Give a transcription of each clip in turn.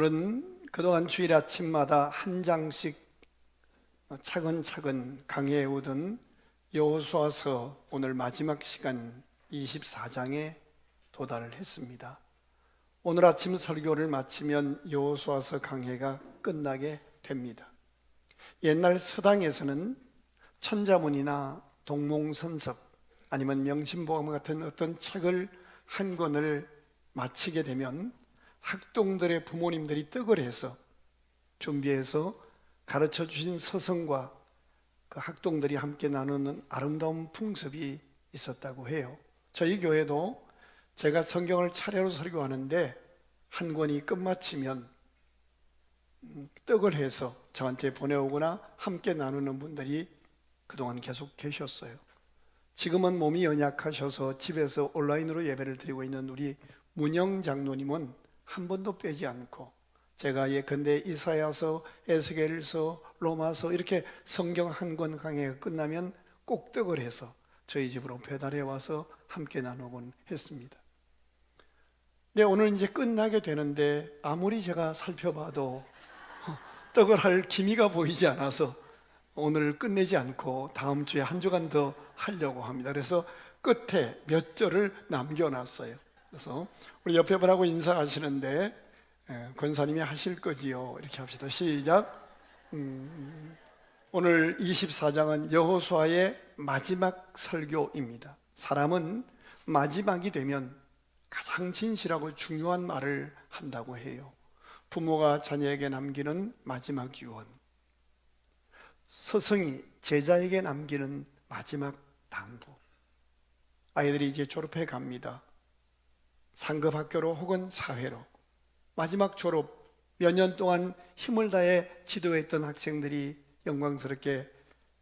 오늘은 그동안 주일 아침마다 한 장씩 차근차근 강해해 오던 여호수아서 오늘 마지막 시간 24장에 도달을 했습니다. 오늘 아침 설교를 마치면 여호수아서 강해가 끝나게 됩니다. 옛날 서당에서는 천자문이나 동몽선섭 아니면 명심보감 같은 어떤 책을 한 권을 마치게 되면 학동들의 부모님들이 떡을 해서 준비해서 가르쳐 주신 서성과 그 학동들이 함께 나누는 아름다운 풍습이 있었다고 해요. 저희 교회도 제가 성경을 차례로 설교하는데 한 권이 끝마치면 떡을 해서 저한테 보내오거나 함께 나누는 분들이 그동안 계속 계셨어요. 지금은 몸이 연약하셔서 집에서 온라인으로 예배를 드리고 있는 우리 문영 장로님은 한 번도 빼지 않고 제가 예컨대 이사야서, 에스겔서, 로마서 이렇게 성경 한 권 강해가 끝나면 꼭 떡을 해서 저희 집으로 배달해 와서 함께 나누곤 했습니다. 네, 오늘 이제 끝나게 되는데 아무리 제가 살펴봐도 떡을 할 기미가 보이지 않아서 오늘 끝내지 않고 다음 주에 한 주간 더 하려고 합니다. 그래서 끝에 몇 절을 남겨놨어요. 그래서 우리 옆에 분하고 인사하시는데 권사님이 하실 거지요. 이렇게 합시다. 시작. 오늘 24장은 여호수아의 마지막 설교입니다. 사람은 마지막이 되면 가장 진실하고 중요한 말을 한다고 해요. 부모가 자녀에게 남기는 마지막 유언, 스승이 제자에게 남기는 마지막 당부. 아이들이 이제 졸업해 갑니다. 상급 학교로 혹은 사회로 마지막 졸업, 몇 년 동안 힘을 다해 지도했던 학생들이 영광스럽게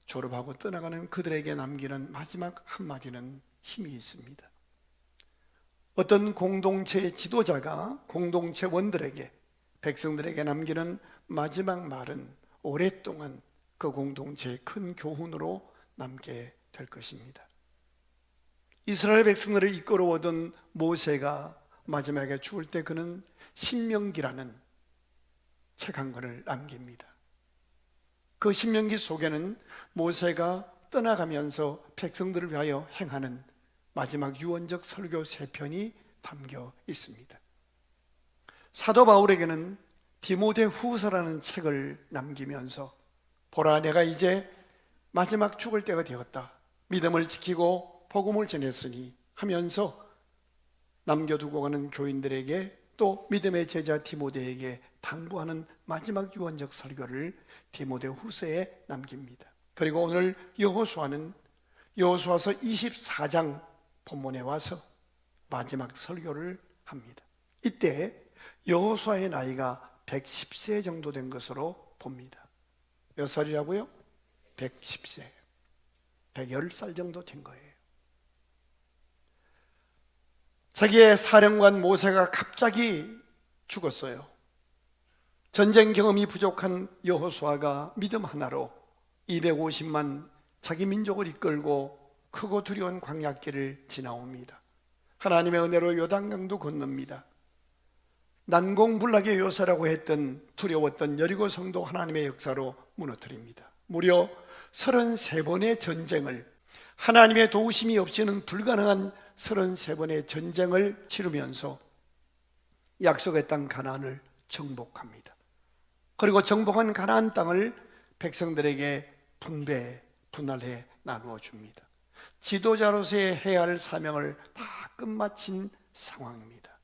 졸업하고 떠나가는 그들에게 남기는 마지막 한마디는 힘이 있습니다. 어떤 공동체의 지도자가 공동체원들에게, 백성들에게 남기는 마지막 말은 오랫동안 그 공동체의 큰 교훈으로 남게 될 것입니다. 이스라엘 백성들을 이끌어오던 모세가 마지막에 죽을 때 그는 신명기라는 책 한 권을 남깁니다. 그 신명기 속에는 모세가 떠나가면서 백성들을 위하여 행하는 마지막 유언적 설교 3편이 담겨 있습니다. 사도 바울에게는 디모데후서라는 책을 남기면서 보라, 내가 이제 마지막 죽을 때가 되었다. 믿음을 지키고 복음을 전했으니 하면서 남겨두고 가는 교인들에게 또 믿음의 제자 디모데에게 당부하는 마지막 유언적 설교를 디모데후서에 남깁니다. 그리고 오늘 여호수아는 여호수아서 24장 본문에 와서 마지막 설교를 합니다. 이때 여호수아의 나이가 110세 정도 된 것으로 봅니다. 몇 살이라고요? 110세. 110살 정도 된 거예요. 자기의 사령관 모세가 갑자기 죽었어요. 전쟁 경험이 부족한 여호수아가 믿음 하나로 250만 자기 민족을 이끌고 크고 두려운 광야길을 지나옵니다. 하나님의 은혜로 요단강도 건넙니다. 난공불락의 요새라고 했던 두려웠던 여리고 성도 하나님의 역사로 무너뜨립니다. 무려 33번의 전쟁을, 하나님의 도우심이 없이는 불가능한 33번의 전쟁을 치르면서 약속의 땅 가나안을 정복합니다. 그리고 정복한 가나안 땅을 백성들에게 분할해 나누어 줍니다. 지도자로서의 해야 할 사명을 다 끝마친 상황입니다.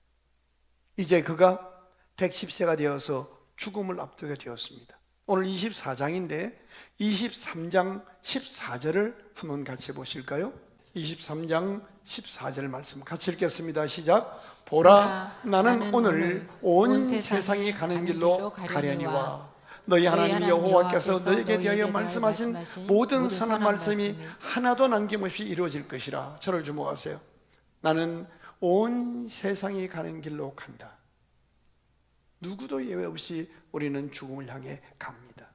이제 그가 110세가 되어서 죽음을 앞두게 되었습니다. 오늘 24장인데 23장 14절을 한번 같이 보실까요? 23장 14절 말씀 같이 읽겠습니다. 시작. 보라, 나는 오늘 온 세상이 가는 길로 가려니와 너희 하나님 여호와께서 너에게 대하여 말씀하신 모든 선한 말씀이 하나도 남김없이 이루어질 것이라. 저를 주목하세요. 나는 온 세상이 가는 길로 간다. 누구도 예외 없이 우리는 죽음을 향해 갑니다.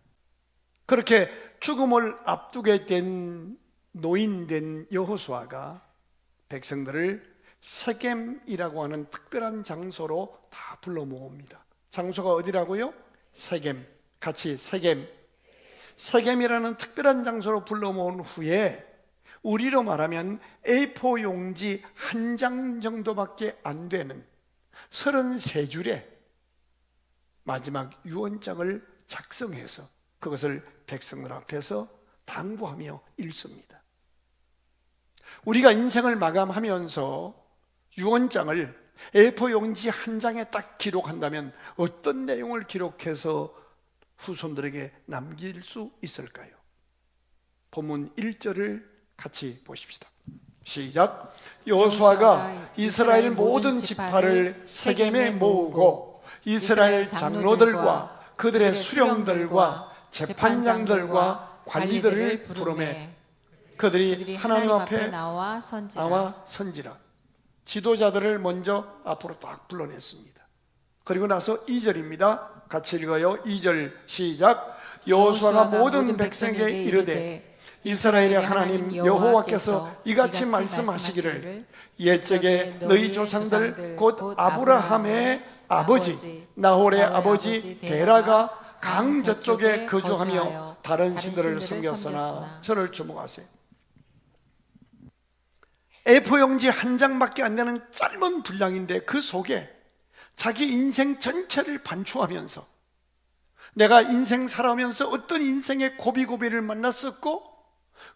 그렇게 죽음을 앞두게 된 노인된 여호수아가 백성들을 세겜이라고 하는 특별한 장소로 다 불러 모읍니다. 장소가 어디라고요? 세겜. 같이 세겜. 세겜이라는 특별한 장소로 불러 모은 후에 우리로 말하면 A4 용지 한 장 정도밖에 안 되는 33줄의 마지막 유언장을 작성해서 그것을 백성들 앞에서 당부하며 읽습니다. 우리가 인생을 마감하면서 유언장을 A4 용지 한 장에 딱 기록한다면 어떤 내용을 기록해서 후손들에게 남길 수 있을까요? 본문 1절을 같이 보십시다. 시작. 여호수아가 이스라엘 모든 지파를 세겜에 모으고 이스라엘 장로들과 그들의 수령들과 재판장들과 관리들을 부르매 그들이 하나님 앞에 나와 선지라. 지도자들을 먼저 앞으로 딱 불러냈습니다. 그리고 나서 2절입니다. 같이 읽어요. 2절 시작. 여호수아가 모든 백성에게 이르되 이스라엘의 하나님 여호와께서 이같이 말씀하시기를 옛적에 너희 조상들 곧 아브라함의 아버지 나홀의 아버지 데라가 강 저쪽에 거주하며 다른 신들을 섬겼으나 저를 주목하세요. A4 용지 한 장밖에 안 되는 짧은 분량인데 그 속에 자기 인생 전체를 반추하면서 내가 인생 살아오면서 어떤 인생의 고비고비를 만났었고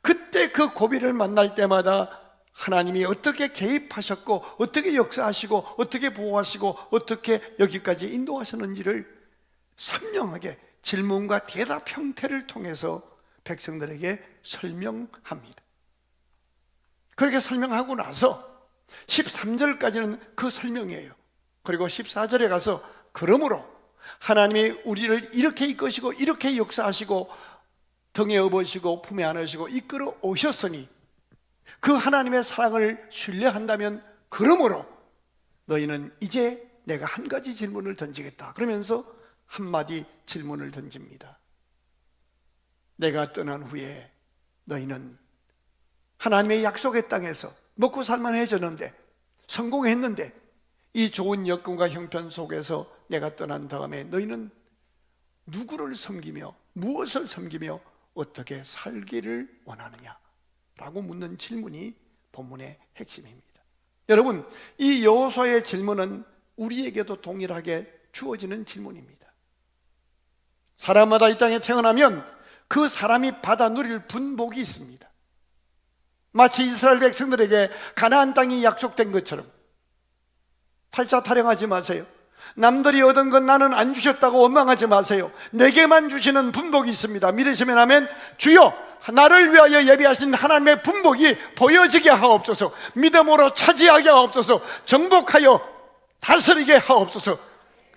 그때 그 고비를 만날 때마다 하나님이 어떻게 개입하셨고 어떻게 역사하시고 어떻게 보호하시고 어떻게 여기까지 인도하셨는지를 선명하게 질문과 대답 형태를 통해서 백성들에게 설명합니다. 그렇게 설명하고 나서 13절까지는 그 설명이에요. 그리고 14절에 가서 그러므로 하나님이 우리를 이렇게 이끄시고 이렇게 역사하시고 등에 업으시고 품에 안으시고 이끌어 오셨으니 그 하나님의 사랑을 신뢰한다면 그러므로 너희는 이제 내가 한 가지 질문을 던지겠다. 그러면서 한마디 질문을 던집니다. 내가 떠난 후에 너희는 하나님의 약속의 땅에서 먹고 살만해졌는데 성공했는데 이 좋은 여건과 형편 속에서 내가 떠난 다음에 너희는 누구를 섬기며 무엇을 섬기며 어떻게 살기를 원하느냐 라고 묻는 질문이 본문의 핵심입니다. 여러분, 이 여호수아의 질문은 우리에게도 동일하게 주어지는 질문입니다. 사람마다 이 땅에 태어나면 그 사람이 받아 누릴 분복이 있습니다. 마치 이스라엘 백성들에게 가나안 땅이 약속된 것처럼 팔자 타령하지 마세요. 남들이 얻은 건 나는 안 주셨다고 원망하지 마세요. 내게만 주시는 분복이 있습니다. 믿으시면 아멘. 주여, 나를 위하여 예비하신 하나님의 분복이 보여지게 하옵소서. 믿음으로 차지하게 하옵소서. 정복하여 다스리게 하옵소서.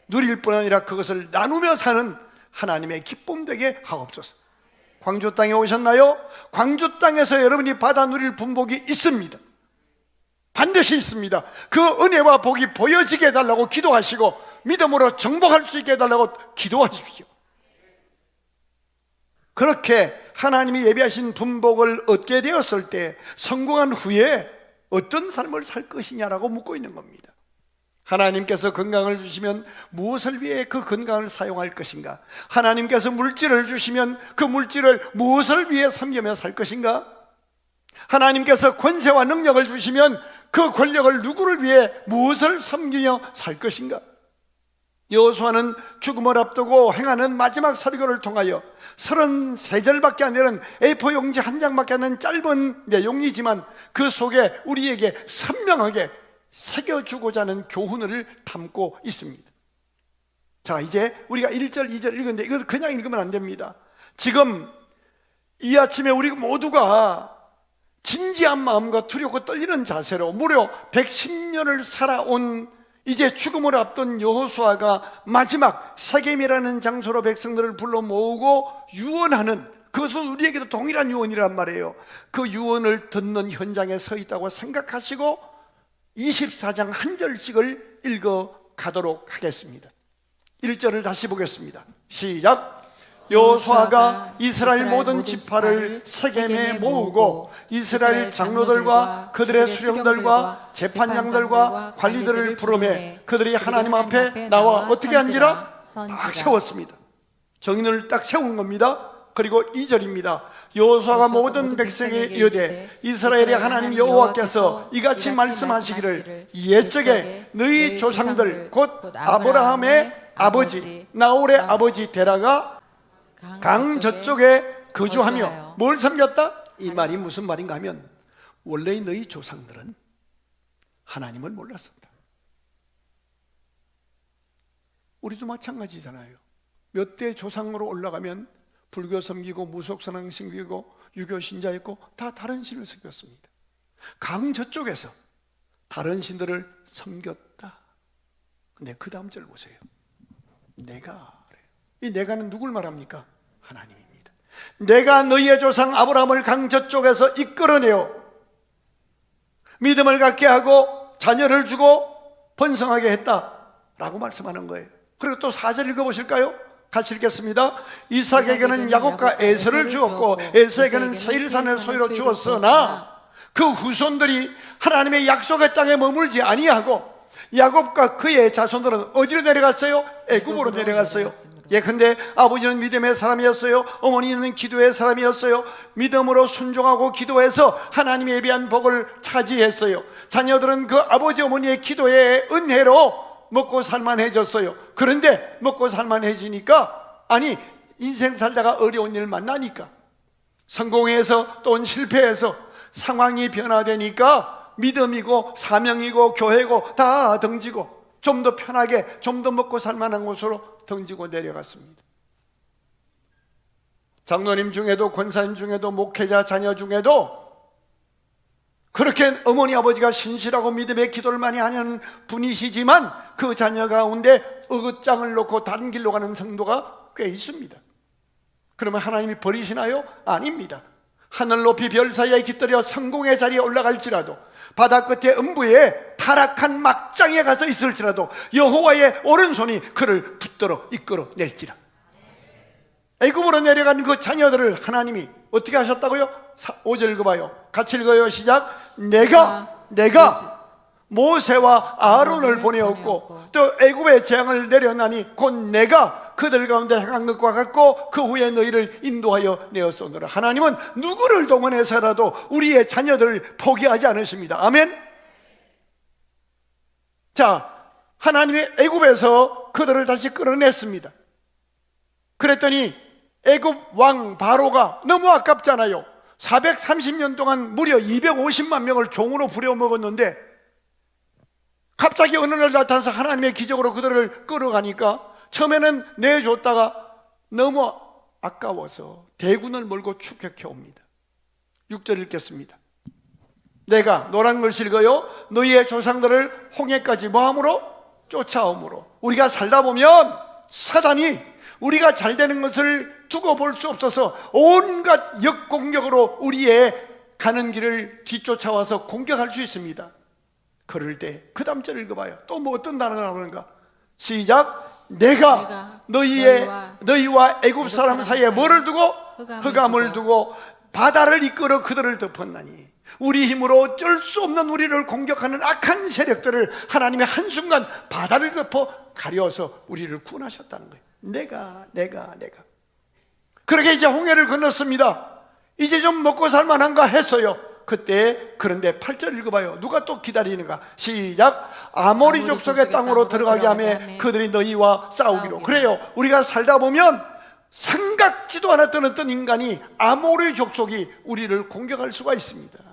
누릴 뿐 아니라 그것을 나누며 사는 하나님의 기쁨 되게 하옵소서. 광주 땅에 오셨나요? 광주 땅에서 여러분이 받아 누릴 분복이 있습니다. 반드시 있습니다. 그 은혜와 복이 보여지게 해달라고 기도하시고 믿음으로 정복할 수 있게 해달라고 기도하십시오. 그렇게 하나님이 예비하신 분복을 얻게 되었을 때 성공한 후에 어떤 삶을 살 것이냐라고 묻고 있는 겁니다. 하나님께서 건강을 주시면 무엇을 위해 그 건강을 사용할 것인가? 하나님께서 물질을 주시면 그 물질을 무엇을 위해 섬기며 살 것인가? 하나님께서 권세와 능력을 주시면 그 권력을 누구를 위해 무엇을 섬기며 살 것인가? 여호수아는 죽음을 앞두고 행하는 마지막 설교를 통하여 33절밖에 안 되는 A4 용지 한 장밖에 안 되는 짧은 내용이지만 그 속에 우리에게 선명하게 새겨주고자 하는 교훈을 담고 있습니다. 자, 이제 우리가 1절, 2절 읽었는데 이걸 그냥 읽으면 안 됩니다. 지금 이 아침에 우리 모두가 진지한 마음과 두렵고 떨리는 자세로 무려 110년을 살아온 이제 죽음을 앞둔 여호수아가 마지막 세겜이라는 장소로 백성들을 불러 모으고 유언하는, 그것은 우리에게도 동일한 유언이란 말이에요. 그 유언을 듣는 현장에 서 있다고 생각하시고 24장 한 절씩을 읽어 가도록 하겠습니다. 1절을 다시 보겠습니다. 시작. 여호수아가 이스라엘 모든 지파를 세겜에 모으고 이스라엘 장로들과 그들의 수령들과 재판장들과 관리들을 부르매 그들이 하나님 앞에 나와 어떻게 한지라 딱 세웠습니다. 정인을 딱 세운 겁니다. 그리고 2절입니다. 여호수아가 모든 백성에게 이르되 이스라엘의 하나님 여호와께서 이같이 말씀하시기를 옛적에 너희 조상들 곧 아브라함의 아버지 나홀의 아버지 데라가 강 저쪽에 거주하며 뭘 섬겼다? 이 말이 무슨 말인가 하면 원래 너희 조상들은 하나님을 몰랐습니다. 우리도 마찬가지잖아요. 몇 대 조상으로 올라가면 불교 섬기고 무속선왕 섬기고 유교 신자였고 다 다른 신을 섬겼습니다. 강 저쪽에서 다른 신들을 섬겼다. 근데 그 다음 절 보세요. 내가, 이 내가는 누굴 말합니까? 하나님입니다. 내가 너희의 조상 아브라함을 강 저쪽에서 이끌어내어 믿음을 갖게 하고 자녀를 주고 번성하게 했다라고 말씀하는 거예요. 그리고 또 4절 읽어보실까요? 같이 읽겠습니다. 이삭에게는 야곱과 에서를 주었고 에서에게는 세일산을 소유로 주었으나 그 후손들이 하나님의 약속의 땅에 머물지 아니하고 야곱과 그의 자손들은 어디로 내려갔어요? 애굽으로 내려갔어요. 예컨대 아버지는 믿음의 사람이었어요. 어머니는 기도의 사람이었어요. 믿음으로 순종하고 기도해서 하나님이 예비한 복을 차지했어요. 자녀들은 그 아버지 어머니의 기도의 은혜로 먹고 살만해졌어요. 그런데 먹고 살만해지니까 아니 인생 살다가 어려운 일 만나니까 성공해서 또 실패해서 상황이 변화되니까 믿음이고 사명이고 교회고 다 던지고 좀 더 편하게 좀 더 먹고 살만한 곳으로 던지고 내려갔습니다. 장로님 중에도 권사님 중에도 목회자 자녀 중에도 그렇게 어머니 아버지가 신실하고 믿음의 기도를 많이 하는 분이시지만 그 자녀 가운데 어긋장을 놓고 다른 길로 가는 성도가 꽤 있습니다. 그러면 하나님이 버리시나요? 아닙니다. 하늘 높이 별 사이에 깃들여 성공의 자리에 올라갈지라도 바다 끝에 음부에 타락한 막장에 가서 있을지라도 여호와의 오른손이 그를 붙들어 이끌어 낼지라. 애굽으로 내려간 그 자녀들을 하나님이 어떻게 하셨다고요? 5절 읽어봐요. 같이 읽어요. 시작. 내가 모세와 아론을 보내었고 또 애굽의 재앙을 내려나니 곧 내가 그들 가운데 행한 것과 같고 그 후에 너희를 인도하여 내었소노라. 하나님은 누구를 동원해서라도 우리의 자녀들을 포기하지 않으십니다. 아멘. 자, 하나님이 애굽에서 그들을 다시 끌어냈습니다. 그랬더니 애굽 왕 바로가 너무 아깝잖아요. 430년 동안 무려 250만 명을 종으로 부려먹었는데 갑자기 어느 날 나타나서 하나님의 기적으로 그들을 끌어가니까 처음에는 내줬다가 너무 아까워서 대군을 몰고 추격해 옵니다. 6절 읽겠습니다. 내가 노란 글씨 읽어요. 너희의 조상들을 홍해까지 뭐함으로? 쫓아옴으로. 우리가 살다 보면 사단이 우리가 잘 되는 것을 두고 볼 수 없어서 온갖 역공격으로 우리의 가는 길을 뒤쫓아와서 공격할 수 있습니다. 그럴 때 그 다음 절 읽어봐요. 또 뭐 어떤 단어가 나오는가? 시작. 내가 너희와 애굽 사람 사이에 뭐를 두고? 흑암을 두고 바다를 이끌어 그들을 덮었나니 우리 힘으로 어쩔 수 없는 우리를 공격하는 악한 세력들을 하나님이 한순간 바다를 덮어 가려서 우리를 구원하셨다는 거예요. 내가 그렇게 이제 홍해를 건넜습니다. 이제 좀 먹고 살만한가 했어요. 그때 그런데 8절 읽어봐요. 누가 또 기다리는가? 시작. 아모리 족속의 땅으로 들어가게 하며 그들이 너희와 싸우기로. 그래요. 우리가 살다 보면 생각지도 않았던 어떤 인간이 아모리 족속이 우리를 공격할 수가 있습니다.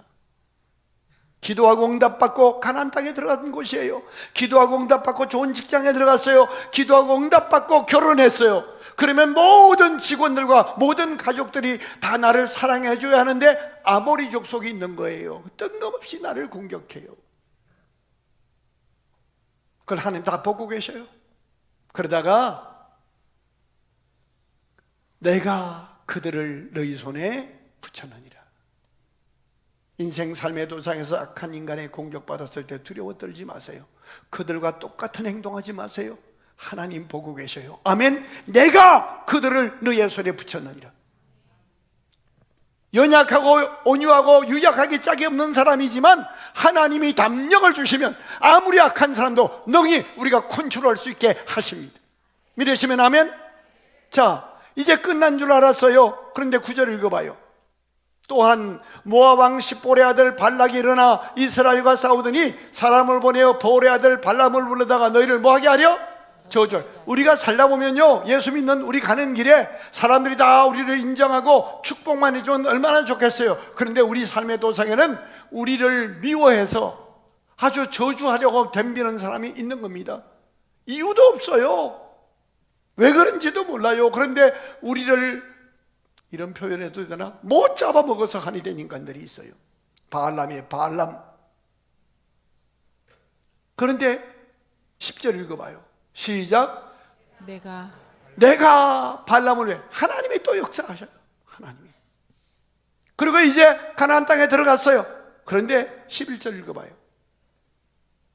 기도하고 응답받고 가나안 땅에 들어간 곳이에요. 기도하고 응답받고 좋은 직장에 들어갔어요. 기도하고 응답받고 결혼했어요. 그러면 모든 직원들과 모든 가족들이 다 나를 사랑해 줘야 하는데 아모리 족속이 있는 거예요. 뜬금없이 나를 공격해요. 그걸 하나님 다 보고 계셔요. 그러다가 내가 그들을 너희 손에 붙여놓으리라. 인생 삶의 도상에서 악한 인간의 공격받았을 때 두려워 떨지 마세요. 그들과 똑같은 행동하지 마세요. 하나님 보고 계셔요. 아멘. 내가 그들을 너희의 손에 붙였느니라. 연약하고 온유하고 유약하기 짝이 없는 사람이지만 하나님이 담력을 주시면 아무리 악한 사람도 능히 우리가 컨트롤할 수 있게 하십니다. 믿으시면 아멘. 자, 이제 끝난 줄 알았어요. 그런데 9절 읽어봐요. 또한 모압 왕 십볼의 아들 발락이 일어나 이스라엘과 싸우더니 사람을 보내어 보올의 아들 발람을 불러다가 너희를 뭐하게 하려? 저절. 우리가 살다 보면요, 예수 믿는 우리 가는 길에 사람들이 다 우리를 인정하고 축복만 해주면 얼마나 좋겠어요. 그런데 우리 삶의 도상에는 우리를 미워해서 아주 저주하려고 덤비는 사람이 있는 겁니다. 이유도 없어요. 왜 그런지도 몰라요. 그런데 우리를, 이런 표현해도 되나? 못 잡아먹어서 한이 된 인간들이 있어요. 바알람이에요, 바알람. 그런데 10절 읽어봐요. 시작. 내가 발람을 왜? 하나님이 또 역사하셔요. 하나님이. 그리고 이제 가나안 땅에 들어갔어요. 그런데 11절 읽어봐요.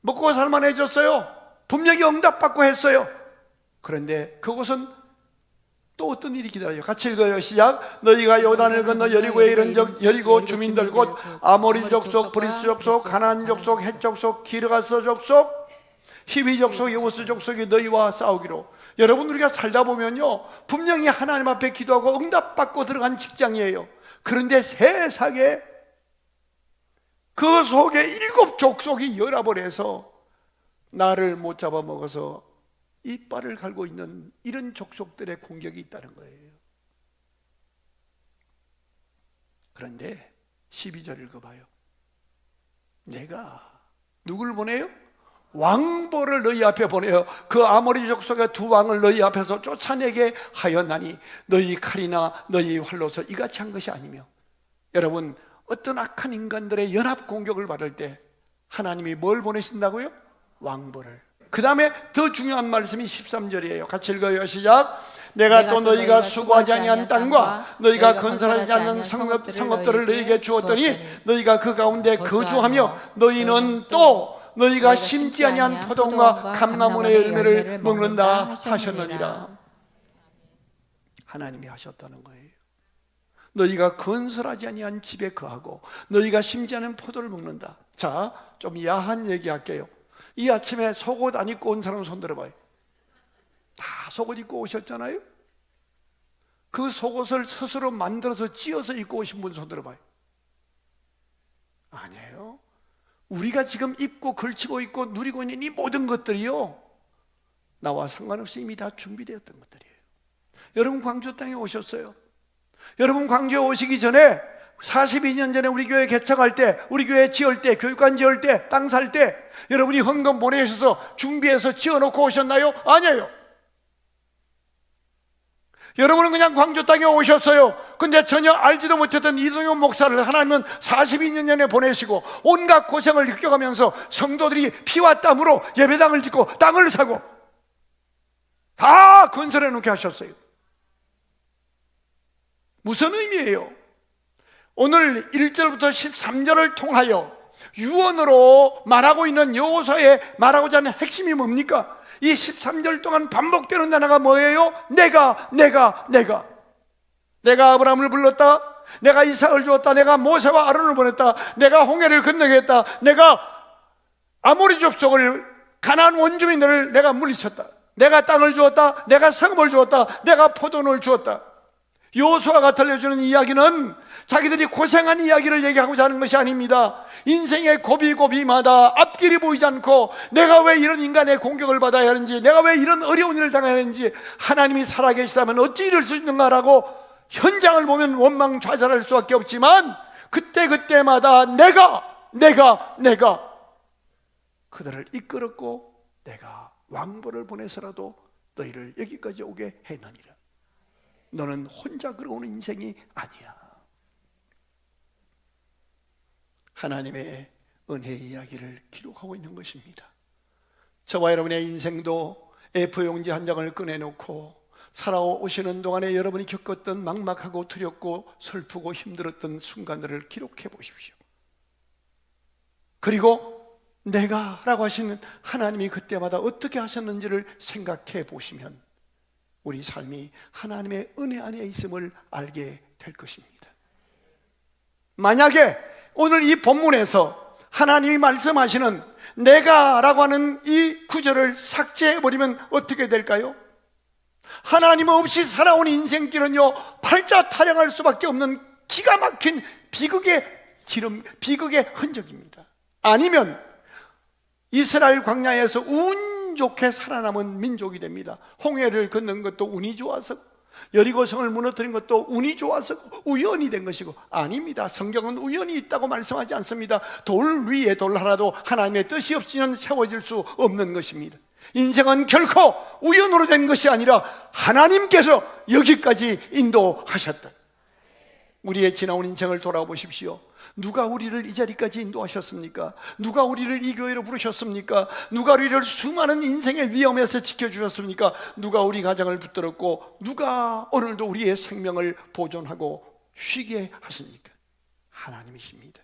먹고 살만해졌어요. 분명히 응답받고 했어요. 그런데 그곳은 또 어떤 일이 기다려요? 같이 읽어요. 시작. 너희가 요단을 건너 여리고에 이른 적 여리고 주민들 곧 아모리 족속, 브리스 족속, 가나안 족속, 헷 족속, 기르가스 족속, 히위 족속, 여부스 족속이 너희와 싸우기로. 여러분, 우리가 살다 보면요, 분명히 하나님 앞에 기도하고 응답받고 들어간 직장이에요. 그런데 세상에 그 속에 7 족속이 열아버려서 나를 못 잡아먹어서 이빨을 갈고 있는 이런 족속들의 공격이 있다는 거예요. 그런데 12절 읽어봐요. 내가 누굴 보내요? 왕보를 너희 앞에 보내어 그 아모리 족속의 2 왕을 너희 앞에서 쫓아내게 하였나니 너희 칼이나 너희 활로서 이같이 한 것이 아니며. 여러분, 어떤 악한 인간들의 연합 공격을 받을 때 하나님이 뭘 보내신다고요? 왕보를. 그 다음에 더 중요한 말씀이 13절이에요. 같이 읽어요. 시작. 내가 또 너희가 수고하지 아니한 땅과 너희가 건설하지 않는 성읍들을 너희에게 주었더니 너희가 그 가운데 거주하며 너희는 또 너희가 심지 아니한 포도원과 감람원의 열매를 먹는다 하셨느니라. 하나님이 하셨다는 거예요. 너희가 건설하지 아니한 집에 거하고 너희가 심지 않은 포도를 먹는다. 자, 좀 야한 얘기 할게요. 이 아침에 속옷 안 입고 온 사람 손 들어봐요. 다 속옷 입고 오셨잖아요. 그 속옷을 스스로 만들어서 찌어서 입고 오신 분 손 들어봐요. 아니에요. 우리가 지금 입고 걸치고 있고 누리고 있는 이 모든 것들이요, 나와 상관없이 이미 다 준비되었던 것들이에요. 여러분, 광주 땅에 오셨어요. 여러분, 광주에 오시기 전에 42년 전에 우리 교회 개척할 때, 우리 교회 지을 때, 교육관 지을 때, 땅 살 때 여러분이 헌금 보내셔서 준비해서 지어놓고 오셨나요? 아니에요. 여러분은 그냥 광주 땅에 오셨어요. 근데 전혀 알지도 못했던 이동현 목사를 하나님은 42년 전에 보내시고 온갖 고생을 겪어가면서 성도들이 피와 땀으로 예배당을 짓고 땅을 사고 다 건설해 놓게 하셨어요. 무슨 의미예요? 오늘 1절부터 13절을 통하여 유언으로 말하고 있는 여호수아의 말하고자 하는 핵심이 뭡니까? 이 13절 동안 반복되는 단어가 뭐예요? 내가 아브라함을 불렀다, 내가 이삭을 주었다, 내가 모세와 아론을 보냈다, 내가 홍해를 건너게 했다, 내가 아모리 족속을 가나안 원주민들을 내가 물리쳤다, 내가 땅을 주었다, 내가 성읍을 주었다, 내가 포도원을 주었다. 여호수아가 들려주는 이야기는 자기들이 고생한 이야기를 얘기하고자 하는 것이 아닙니다. 인생의 고비고비마다 앞길이 보이지 않고 내가 왜 이런 인간의 공격을 받아야 하는지, 내가 왜 이런 어려운 일을 당해야 하는지, 하나님이 살아계시다면 어찌 이럴 수 있는가라고 현장을 보면 원망좌절할 수밖에 없지만 그때마다 내가 그들을 이끌었고 내가 왕보를 보내서라도 너희를 여기까지 오게 했느니라. 너는 혼자 걸어오는 인생이 아니야. 하나님의 은혜의 이야기를 기록하고 있는 것입니다. 저와 여러분의 인생도 A4용지 한 장을 꺼내놓고 살아오시는 동안에 여러분이 겪었던 막막하고 두렵고 슬프고 힘들었던 순간들을 기록해 보십시오. 그리고 내가라고 하시는 하나님이 그때마다 어떻게 하셨는지를 생각해 보시면 우리 삶이 하나님의 은혜 안에 있음을 알게 될 것입니다. 만약에 오늘 이 본문에서 하나님이 말씀하시는 내가라고 하는 이 구절을 삭제해버리면 어떻게 될까요? 하나님 없이 살아온 인생길은요, 팔자 타령할 수밖에 없는 기가 막힌 비극의 흔적입니다. 아니면 이스라엘 광야에서 운 좋게 살아남은 민족이 됩니다. 홍해를 건넌 것도 운이 좋아서, 여리고성을 무너뜨린 것도 운이 좋아서 우연이 된 것이고, 아닙니다. 성경은 우연이 있다고 말씀하지 않습니다. 돌 위에 돌 하나도 하나님의 뜻이 없이는 세워질 수 없는 것입니다. 인생은 결코 우연으로 된 것이 아니라 하나님께서 여기까지 인도하셨다. 우리의 지나온 인생을 돌아보십시오. 누가 우리를 이 자리까지 인도하셨습니까? 누가 우리를 이 교회로 부르셨습니까? 누가 우리를 수많은 인생의 위험에서 지켜주셨습니까? 누가 우리 가정을 붙들었고, 누가 오늘도 우리의 생명을 보존하고 쉬게 하십니까? 하나님이십니다.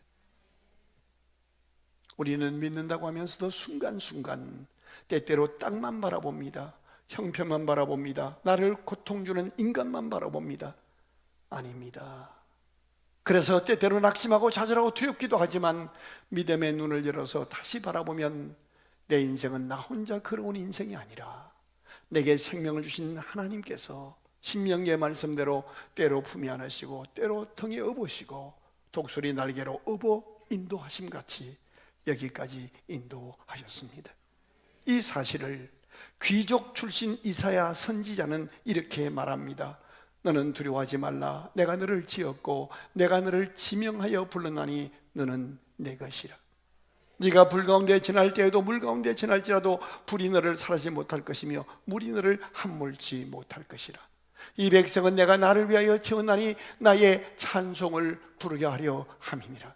우리는 믿는다고 하면서도 순간순간 때때로 땅만 바라봅니다. 형편만 바라봅니다. 나를 고통 주는 인간만 바라봅니다. 아닙니다. 그래서 때때로 낙심하고 좌절하고 두렵기도 하지만 믿음의 눈을 열어서 다시 바라보면 내 인생은 나 혼자 걸어온 인생이 아니라 내게 생명을 주신 하나님께서 신명기의 말씀대로 때로 품에 안으시고 때로 등에 업으시고 독수리 날개로 업어 인도하심 같이 여기까지 인도하셨습니다. 이 사실을 귀족 출신 이사야 선지자는 이렇게 말합니다. 너는 두려워하지 말라. 내가 너를 지었고 내가 너를 지명하여 불렀나니 너는 내 것이라. 네가 불 가운데 지날 때에도 물 가운데 지날지라도 불이 너를 사라지지 못할 것이며 물이 너를 함몰치 못할 것이라. 이 백성은 내가 나를 위하여 지었나니 나의 찬송을 부르게 하려 함이니라.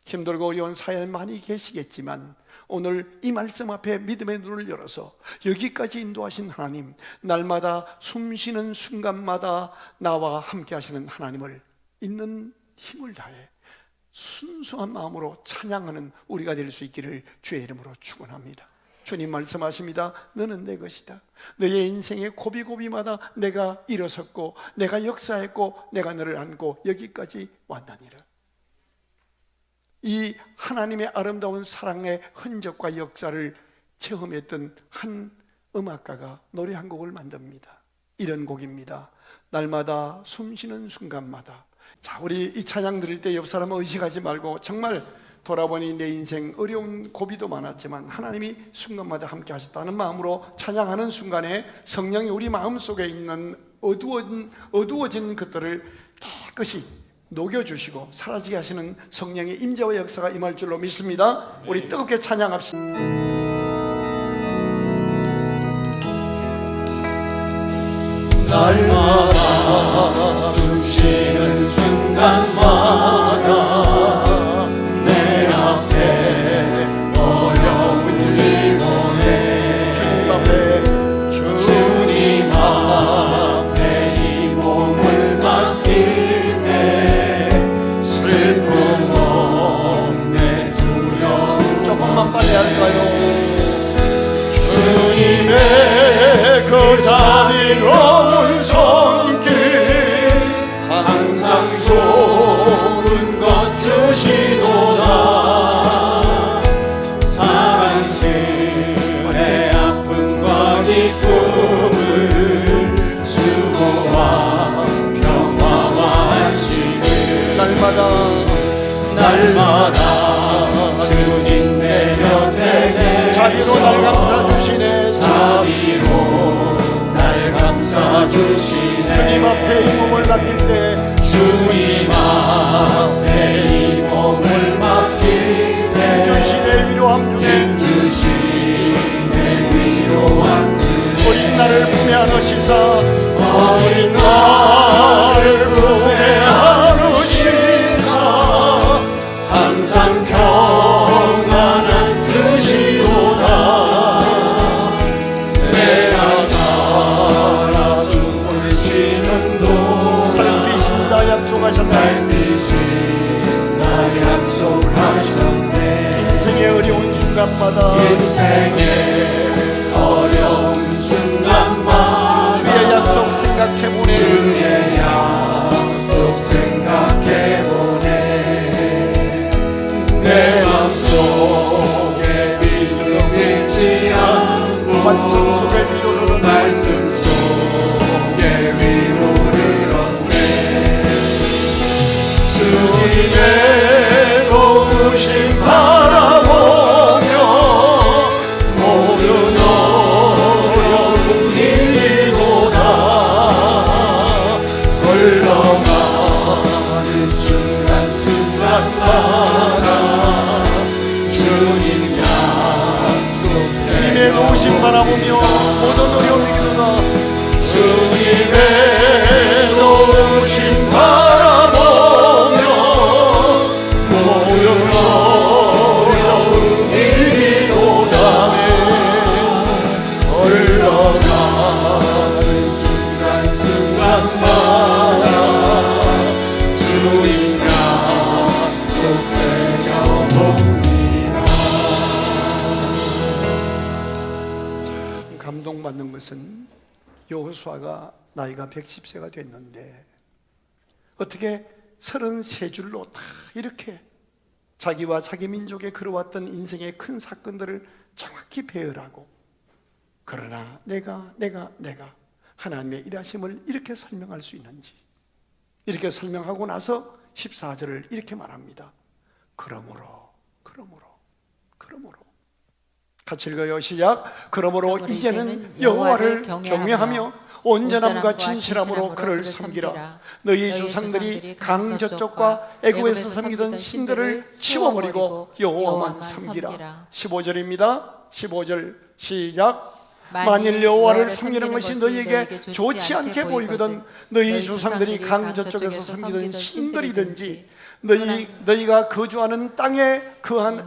힘들고 어려운 사연 많이 계시겠지만 오늘 이 말씀 앞에 믿음의 눈을 열어서 여기까지 인도하신 하나님, 날마다 숨쉬는 순간마다 나와 함께 하시는 하나님을 있는 힘을 다해 순수한 마음으로 찬양하는 우리가 될 수 있기를 주의 이름으로 축원합니다. 주님 말씀하십니다. 너는 내 것이다. 너의 인생의 고비고비마다 내가 일어섰고 내가 역사했고 내가 너를 안고 여기까지 왔나니라. 이 하나님의 아름다운 사랑의 흔적과 역사를 체험했던 한 음악가가 노래 한 곡을 만듭니다. 이런 곡입니다. 날마다 숨쉬는 순간마다. 자, 우리 이 찬양 드릴 때 옆 사람 의식하지 말고 정말 돌아보니 내 인생 어려운 고비도 많았지만 하나님이 순간마다 함께 하셨다는 마음으로 찬양하는 순간에 성령이 우리 마음속에 있는 어두워진 것들을 깨끗이 녹여주시고 사라지게 하시는 성령의 임재와 역사가 임할 줄로 믿습니다. 우리 뜨겁게 찬양합시다. 날마다 숨쉬는 순간마다 내 앞에 어려운 일 보내 주님 앞에 이 몸을 맡길 때 슬픔 없네 두려움 조금만 빨리 할까요? 주님의 그 자비로운 손길 항상 좋은 것 주시도다. 사랑스레 아픔과 기쁨을 수고와 평화와 안식을 날마다 주님 내 곁에 자비로 날 감싸주시네. 자비로 날 감싸주시네. 주님 앞에 이 몸을 맡길 때 주님 앞에 이 몸을 맡길 때 주신의 위로함 중에 주신의 위로함 중에 어린 나를 품에 안으시사 어린 나를 품에 안으시사 항상 평안한 주시도다. 내가 살아 숨을 쉬는 동안 살피신다 약속하셨네. 살피신다 약속하셨네. 인생의 어려운 순간 것은 여호수아가 나이가 110세가 됐는데 어떻게 33줄로 다 이렇게 자기와 자기 민족에 걸어왔던 인생의 큰 사건들을 정확히 배열하고, 그러나 내가 하나님의 일하심을 이렇게 설명할 수 있는지, 이렇게 설명하고 나서 14절을 이렇게 말합니다. 그러므로 같이 읽어요. 시작. 그러므로 이제는 여호와를 경외하며 온전함과 진실함으로 그를 섬기라. 너희 조상들이 강 저쪽과 애굽에서 섬기던 신들을 치워버리고 여호와만 섬기라. 15절입니다. 15절 시작. 만일 여호와를 섬기는 것이 너희에게 좋지 않게 보이거든 너희 조상들이 강 저쪽에서 섬기던 신들이든지 너희가 거주하는 땅에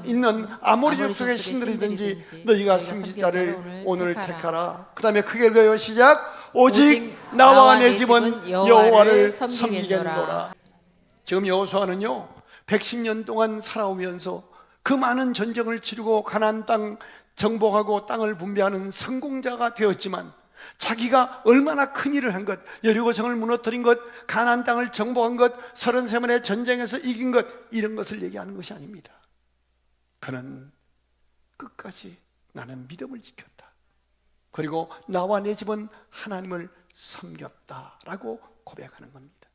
있는 아모리 족속의 신들이든지 너희가 섬길 자를 오늘 택하라. 그 다음에 크게 읽어요. 시작. 오직 나와 내 집은 여호와를 섬기겠노라. 지금 여호수아는요 110년 동안 살아오면서 그 많은 전쟁을 치르고 가나안 땅 정복하고 땅을 분배하는 성공자가 되었지만, 자기가 얼마나 큰 일을 한 것, 여리고성을 무너뜨린 것, 가나안 땅을 정복한 것, 33번의 전쟁에서 이긴 것, 이런 것을 얘기하는 것이 아닙니다. 그는 끝까지 나는 믿음을 지켰다, 그리고 나와 내 집은 하나님을 섬겼다라고 고백하는 겁니다.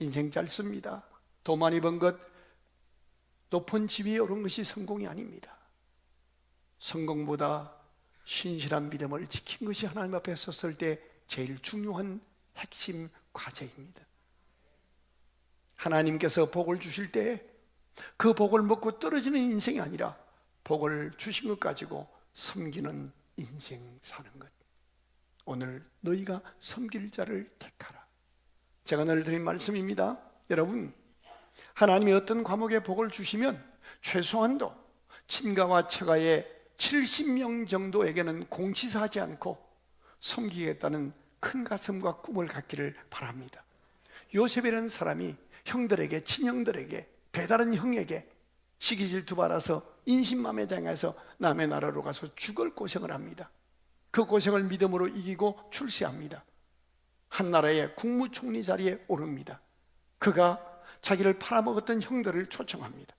인생 짧습니다. 돈 많이 번 것, 높은 집 위에 오른 것이 성공이 아닙니다. 성공보다 신실한 믿음을 지킨 것이 하나님 앞에 섰을 때 제일 중요한 핵심 과제입니다. 하나님께서 복을 주실 때 그 복을 먹고 떨어지는 인생이 아니라 복을 주신 것 가지고 섬기는 인생 사는 것. 오늘 너희가 섬길 자를 택하라. 제가 늘 드린 말씀입니다. 여러분, 하나님이 어떤 과목에 복을 주시면 최소한도 친가와 처가의 70명 정도에게는 공치사하지 않고 섬기겠다는 큰 가슴과 꿈을 갖기를 바랍니다. 요셉이라는 사람이 형들에게, 친형들에게, 배다른 형에게 시기질투 받아서 인신맘에 당해서 남의 나라로 가서 죽을 고생을 합니다. 그 고생을 믿음으로 이기고 출세합니다. 한 나라의 국무총리 자리에 오릅니다. 그가 자기를 팔아먹었던 형들을 초청합니다.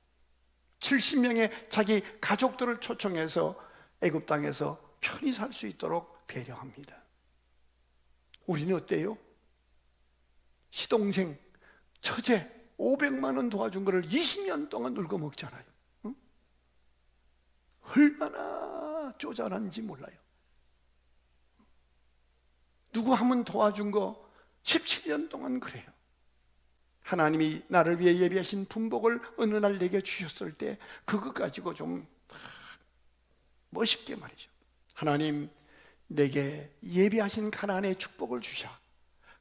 70명의 자기 가족들을 초청해서 애굽 땅에서 편히 살 수 있도록 배려합니다. 우리는 어때요? 시동생, 처제 500만 원 도와준 거를 20년 동안 놀고 먹잖아요. 응? 얼마나 쪼잔한지 몰라요. 누구 한 번 도와준 거 17년 동안 그래요. 하나님이 나를 위해 예비하신 분복을 어느 날 내게 주셨을 때 그것 가지고 좀 멋있게 말이죠. 하나님, 내게 예비하신 가나안의 축복을 주셔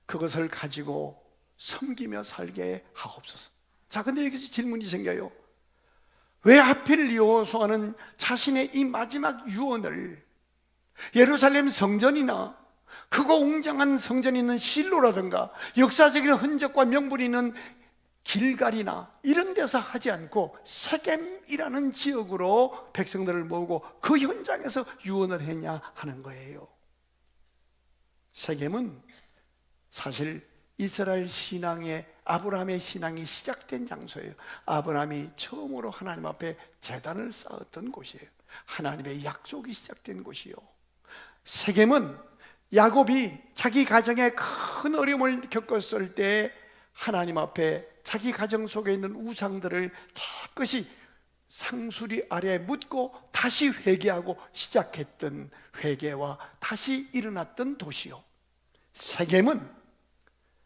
그것을 가지고 섬기며 살게 하옵소서. 자, 근데 여기서 질문이 생겨요. 왜 하필 여호수아는 자신의 이 마지막 유언을 예루살렘 성전이나 크고 웅장한 성전이 있는 실로라든가 역사적인 흔적과 명분이 있는 길갈이나 이런 데서 하지 않고 세겜이라는 지역으로 백성들을 모으고 그 현장에서 유언을 했냐 하는 거예요. 세겜은 사실 이스라엘 신앙의, 아브라함의 신앙이 시작된 장소예요. 아브라함이 처음으로 하나님 앞에 제단을 쌓았던 곳이에요. 하나님의 약속이 시작된 곳이요. 세겜은 야곱이 자기 가정에 큰 어려움을 겪었을 때 하나님 앞에 자기 가정 속에 있는 우상들을 깨끗이 상수리 아래에 묻고 다시 회개하고 시작했던 회개와 다시 일어났던 도시요. 세겜은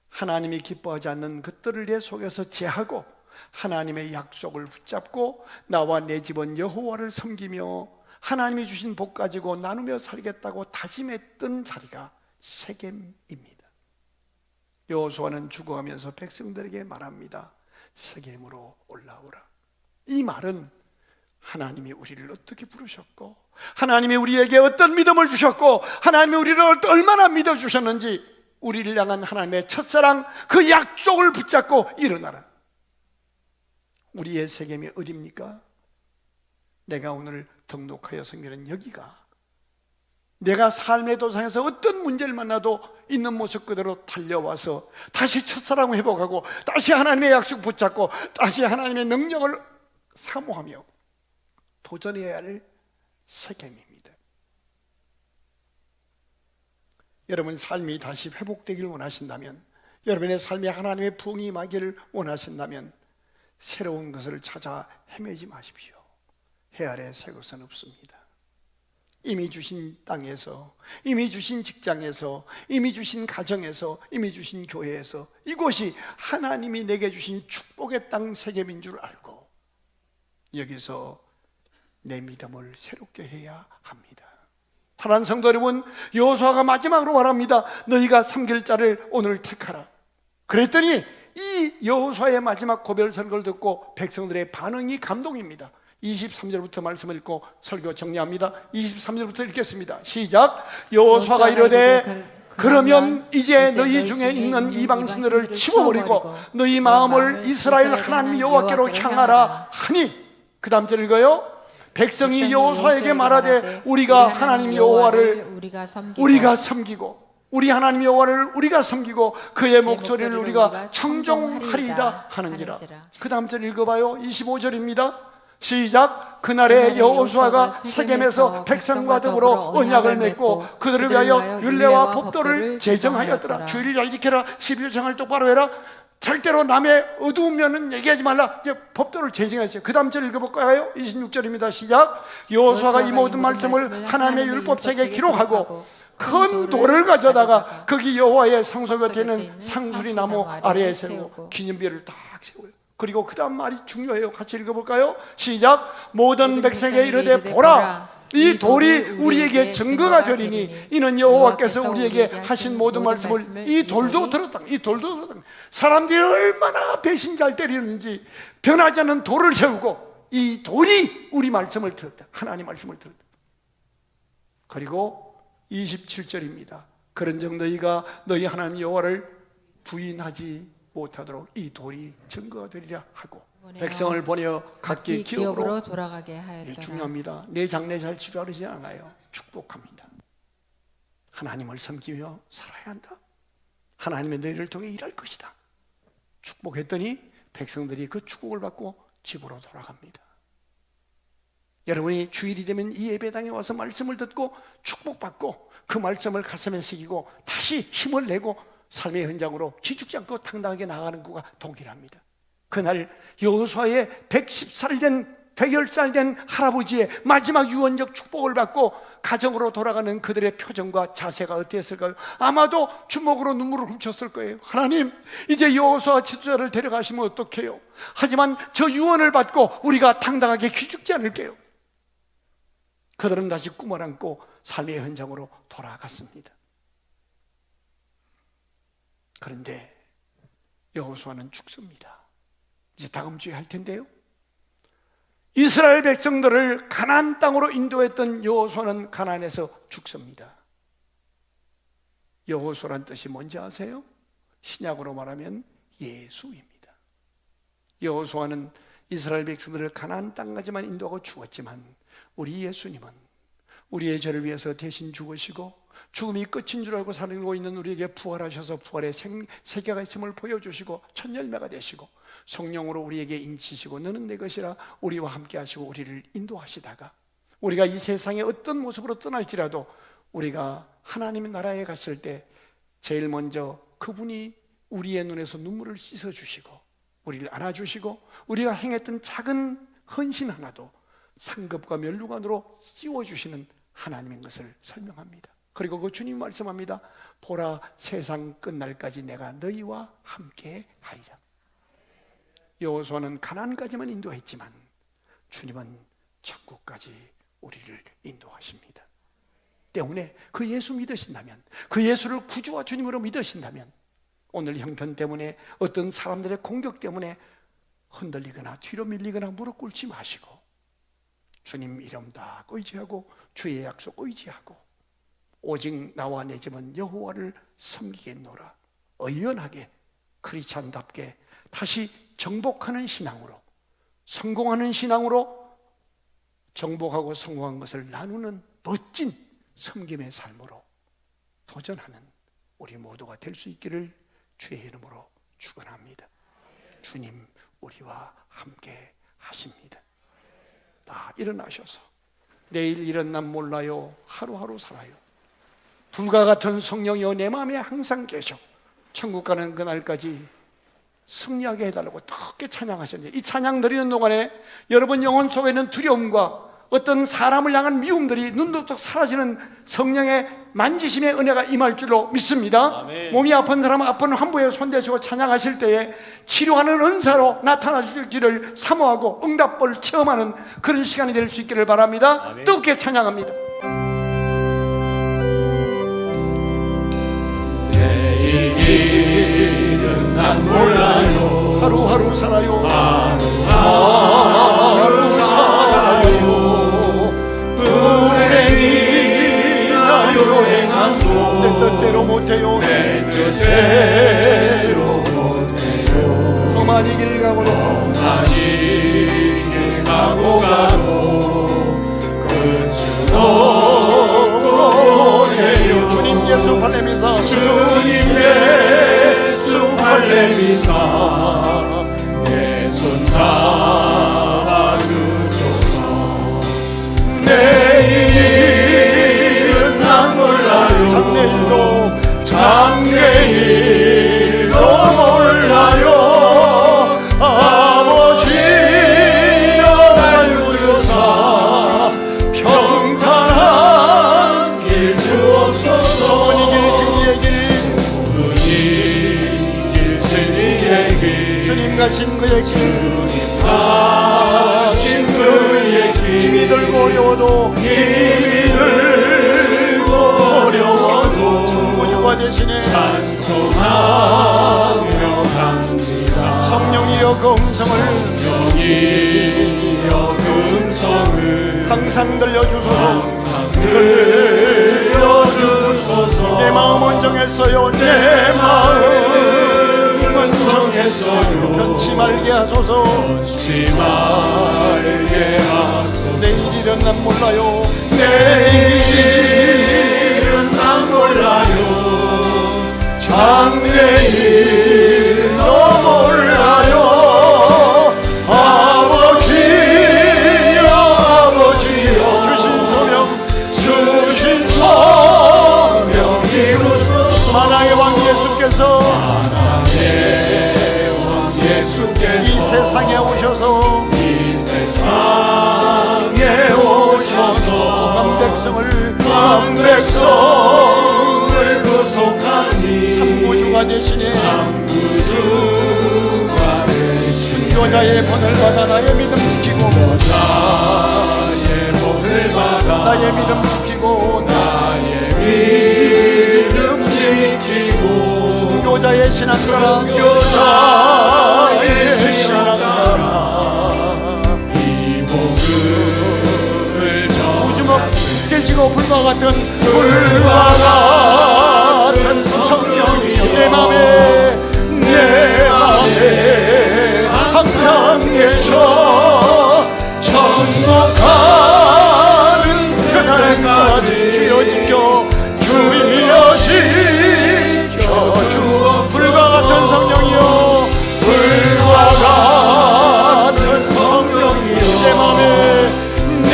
하나님이 기뻐하지 않는 것들을 내 속에서 제하고 하나님의 약속을 붙잡고 나와 내 집은 여호와를 섬기며 하나님이 주신 복 가지고 나누며 살겠다고 다짐했던 자리가 세겜입니다. 여호수아는 죽어가면서 백성들에게 말합니다. 세겜으로 올라오라. 이 말은 하나님이 우리를 어떻게 부르셨고 하나님이 우리에게 어떤 믿음을 주셨고 하나님이 우리를 얼마나 믿어주셨는지 우리를 향한 하나님의 첫사랑 그 약속을 붙잡고 일어나라. 우리의 세겜이 어디입니까? 내가 오늘 등록하여 섬기는 여기가 내가 삶의 도상에서 어떤 문제를 만나도 있는 모습 그대로 달려와서 다시 첫사랑 회복하고 다시 하나님의 약속 붙잡고 다시 하나님의 능력을 사모하며 도전해야 할 세겜입니다. 여러분 삶이 다시 회복되기를 원하신다면, 여러분의 삶에 하나님의 부흥이 임하기를 원하신다면 새로운 것을 찾아 헤매지 마십시오. 해 아래 새 것은 없습니다. 이미 주신 땅에서, 이미 주신 직장에서, 이미 주신 가정에서, 이미 주신 교회에서 이곳이 하나님이 내게 주신 축복의 땅 세겜인 줄 알고 여기서 내 믿음을 새롭게 해야 합니다. 사랑하는 성도 여러분, 여호수아가 마지막으로 말합니다. 너희가 섬길 자를 오늘 택하라. 그랬더니 이 여호수아의 마지막 고별 설교를 듣고 백성들의 반응이 감동입니다. 23절부터 말씀을 읽고 설교 정리합니다. 23절부터 읽겠습니다. 시작. 여호수아가 이르되 그러면 이제 너희 중에 있는 이방신들을 치워버리고 너희 마음을 이스라엘 하나님 여호와께로 향하라 하니, 그 다음 절 읽어요. 백성이 여호수아에게 말하되 우리가 하나님 여호와를 우리가 섬기고 우리 하나님 여호와를 우리가 섬기고 그의 목소리를 우리가 청종하리이다 하는지라. 그 다음 절 읽어봐요. 25절입니다. 시작. 그날에 여호수아가 세겜에서 백성과 더불어 언약을 맺고 그들을 위하여 율례와 법도를 제정하였더라. 주의를 잘 지켜라. 11조 생활 똑바로 해라. 절대로 남의 어두운 면은 얘기하지 말라. 이제 법도를 제정했어요. 그 다음 절 읽어볼까요? 26절입니다. 시작. 여호수아가 이 모든 말씀을 하나님의 율법책에 기록하고 큰 돌을 가져다가 거기 여호와의 성소 곁에 있는 상수리 나무 아래에 세우고 기념비를 딱 세워요. 그리고 그 다음 말이 중요해요. 같이 읽어볼까요? 시작. 모든 백성에게 이르되 보라, 이 돌이 우리에게 증거가 되리니 이는 여호와께서 우리에게 하신 모든 말씀을 이 돌도 들었다. 이 돌도 들었다. 사람들이 얼마나 배신자를 때리는지 변하지 않는 돌을 세우고 이 돌이 우리 말씀을 들었다. 하나님 말씀을 들었다. 그리고 27절입니다. 그런즉 너희가 너희 하나님 여호와를 부인하지 못하도록 이 돌이 증거가 되리라 하고 백성을 보내어 각기 기업으로 돌아가게 하였더라. 중요합니다. 내 장래 잘 치료하지 않아요. 축복합니다. 하나님을 섬기며 살아야 한다. 하나님의 너희를 통해 일할 것이다. 축복했더니 백성들이 그 축복을 받고 집으로 돌아갑니다. 여러분이 주일이 되면 이 예배당에 와서 말씀을 듣고 축복받고 그 말씀을 가슴에 새기고 다시 힘을 내고 삶의 현장으로 기죽지 않고 당당하게 나가는 것과 동일합니다. 그날 여호수아의 110살 된 110살 된 할아버지의 마지막 유언적 축복을 받고 가정으로 돌아가는 그들의 표정과 자세가 어땠을까요? 아마도 주먹으로 눈물을 훔쳤을 거예요. 하나님, 이제 여호수아 지도자를 데려가시면 어떡해요? 하지만 저 유언을 받고 우리가 당당하게 기죽지 않을게요. 그들은 다시 꿈을 안고 삶의 현장으로 돌아갔습니다. 그런데 여호수아는 죽습니다. 이제 다음 주에 할 텐데요, 이스라엘 백성들을 가나안 땅으로 인도했던 여호수아는 가나안에서 죽습니다. 여호수아란 뜻이 뭔지 아세요? 신약으로 말하면 예수입니다. 여호수아는 이스라엘 백성들을 가나안 땅까지만 인도하고 죽었지만 우리 예수님은 우리의 죄를 위해서 대신 죽으시고 죽음이 끝인 줄 알고 살고 있는 우리에게 부활하셔서 부활의 세계가 있음을 보여주시고 첫 열매가 되시고 성령으로 우리에게 인치시고 너는 내 것이라 우리와 함께 하시고 우리를 인도하시다가 우리가 이 세상의 어떤 모습으로 떠날지라도 우리가 하나님의 나라에 갔을 때 제일 먼저 그분이 우리의 눈에서 눈물을 씻어주시고 우리를 안아주시고 우리가 행했던 작은 헌신 하나도 상급과 면류관으로 씌워주시는 하나님인 것을 설명합니다. 그리고 그 주님 말씀합니다. 보라, 세상 끝날까지 내가 너희와 함께 하리라. 여호수아는 가나안까지만 인도했지만 주님은 천국까지 우리를 인도하십니다. 때문에 그 예수 믿으신다면, 그 예수를 구주와 주님으로 믿으신다면 오늘 형편 때문에 어떤 사람들의 공격 때문에 흔들리거나 뒤로 밀리거나 무릎 꿇지 마시고 주님 이름 다 의지하고 주의 약속 의지하고 오직 나와 내 집은 여호와를 섬기겠노라. 의연하게 크리스찬답게 다시 정복하는 신앙으로, 성공하는 신앙으로 정복하고 성공한 것을 나누는 멋진 섬김의 삶으로 도전하는 우리 모두가 될 수 있기를 주의 이름으로 축원합니다. 주님 우리와 함께 하십니다. 다 일어나셔서 내일 이런 난 몰라요. 하루하루 살아요. 불과 같은 성령이여 내 마음에 항상 계셔. 천국 가는 그날까지 승리하게 해달라고 크게 찬양하셨는데, 이 찬양 드리는 동안에 여러분 영혼 속에 있는 두려움과 어떤 사람을 향한 미움들이 눈도둑 사라지는 성령의 만지심의 은혜가 임할 줄로 믿습니다. 아멘. 몸이 아픈 사람은 아픈 환부에 손대시고 찬양하실 때에 치료하는 은사로 나타나실지를 사모하고 응답을 체험하는 그런 시간이 될 수 있기를 바랍니다. 아멘. 뜨겁게 찬양합니다. 내일은 난 몰라요. 하루하루 살아요. 하루 살아요. 불행이나요 행함도 내 뜻대로 못해요. 내 뜻대로 못해요. 험한 길 가고도 많이 길 가고 끝은 없고 보내요. 주님 예수 발레미사 주님 예수 발레미사 내 손 잡아주소서. 내일은 난 몰라요. 장래일도 몰라요. 아버지여 날 구유사 평탄한 길 주옵소서. 진리의 길 길 진리의 길 주님 가신 그의 길 주님 가신 그의 길 힘이 들고 어려워도 힘이 들고 어려워도 구주가 대신에 찬송하며 갑니다. 성령이여 그 음성을 성령이여 금성을 항상 들려주소서. 항상 들려주소서. 내 마음은 정했어요. 내 마음은 정했어요. 변치 말게 하소서. 변치 말게 하소서. 내일이란 난 몰라요. 내일은 난 몰라요. 장래일도 몰라요. 아버지여 아버지여 주신 소명 이루소서. 만왕의 왕 예수께서 이 세상에 오셔서 이 세상에 오셔서 한 백성을 구속하니 참구주가 대신에 참구주가 되신 여자의 본을 받아 나의 믿음 지키고 여자의 본을 받아 나의 믿음 지키고 나의 믿음 지키고 여자의 신앙가라 여자의 신앙가라 이 복음을 우주먹 깨지고 불과 같은 성령이여 내 맘에 항상 계셔. 천국하는 그날까지 주여 지켜 주여 지켜 주옵소서. 불과 같은 성령이여 불과 같은 성령이여 내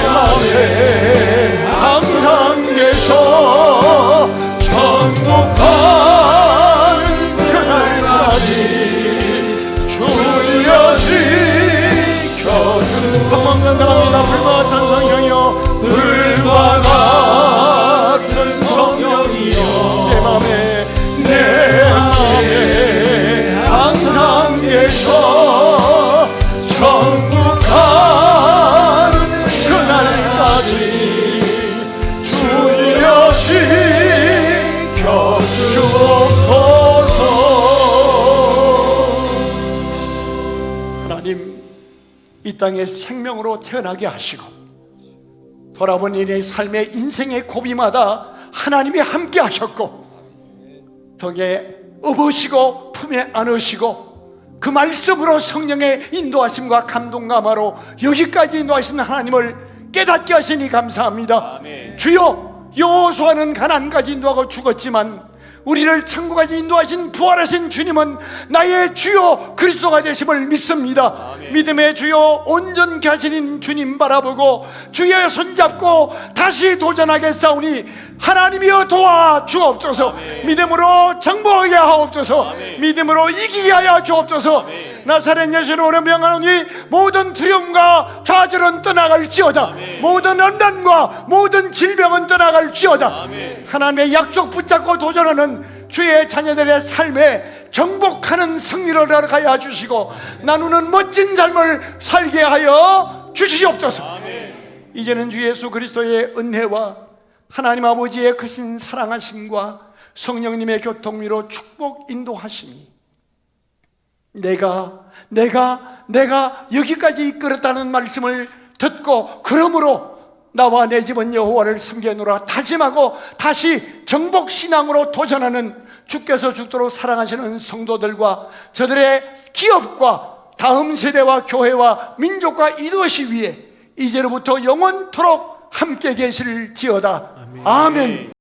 맘에 항상 계셔. 천국하는 그날까지 주여 지켜 건강합니다. 불과 같은 성령이여 불과 같은 성령이여 내 맘에 항상 계셔. 천국하는 그날까지 주여 지켜 주옵소서. 하나님 이 땅에 생명으로 태어나게 하시고 돌아보니 내 삶의 인생의 고비마다 하나님이 함께 하셨고 덕에 업으시고 품에 안으시고 그 말씀으로 성령의 인도하심과 감동감화로 여기까지 인도하시는 하나님을 깨닫게 하시니 감사합니다. 아멘. 주여 여호수아는 가나안까지 인도하고 죽었지만 우리를 천국까지 인도하신 부활하신 주님은 나의 주요 그리스도가 되심을 믿습니다. 믿음의 주요 온전케 하시는 주님 바라보고 주의 손잡고 다시 도전하겠사오니 하나님이여 도와 주옵소서. 믿음으로 정복하게 하옵소서. 믿음으로 이기게 하여 주옵소서. 나사렛 예수로 명하노니 모든 두려움과 좌절은 떠나갈지어다. 모든 언단과 모든 질병은 떠나갈지어다. 하나님의 약속 붙잡고 도전하는 주의 자녀들의 삶에 정복하는 승리를 가야 주시고 나누는 멋진 삶을 살게 하여 주시옵소서. 이제는 주 예수 그리스도의 은혜와 하나님 아버지의 크신 사랑하심과 성령님의 교통위로 축복 인도하심이 내가 여기까지 이끌었다는 말씀을 듣고 그러므로 나와 내 집은 여호와를 섬기노라 다짐하고 다시 정복신앙으로 도전하는 주께서 죽도록 사랑하시는 성도들과 저들의 기업과 다음 세대와 교회와 민족과 이것이 위해 이제로부터 영원토록 함께 계실지어다. 아멘.